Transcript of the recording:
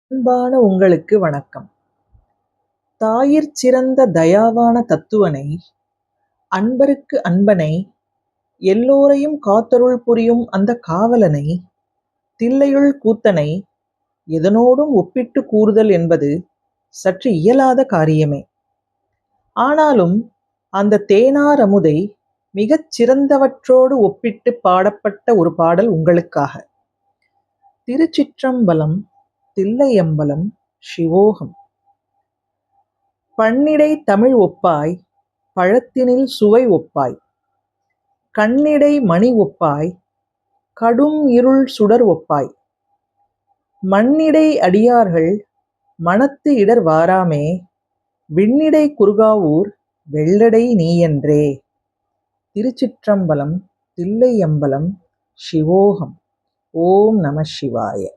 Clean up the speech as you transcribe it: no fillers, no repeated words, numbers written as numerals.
அன்பான உங்களுக்கு வணக்கம். தாயிற் சிறந்த தயாவான தத்துவனை, அன்பருக்கு அன்பனை, எல்லோரையும் காத்தருள் புரியும் அந்தக் காவலனை, தில்லையுள் கூத்தனை எதனோடும் ஒப்பிட்டுக் கூறுதல் என்பது சற்று இயலாத காரியமே. ஆனாலும் அந்தத் தேனாரமுதை மிகச் சிறந்தவற்றோடு ஒப்பிட்டுப் பாடப்பட்ட ஒரு பாடல் உங்களுக்காக. திருச்சிற்றம்பலம், தில்லையம்பலம், சிவோகம். பண்ணிடை தமிழ் ஒப்பாய், பழத்தினில் சுவை ஒப்பாய், கண்ணிடை மணி ஒப்பாய், கடும் இருள் சுடர் ஒப்பாய், மண்ணிடை அடியார்கள் மனத்து இடர் வாராமே, விண்ணிடை குருகாவூர் வெள்ளடை நீயன்றே. திருச்சிற்றம்பலம், தில்லையம்பலம், சிவோகம். ஓம் நம சிவாய.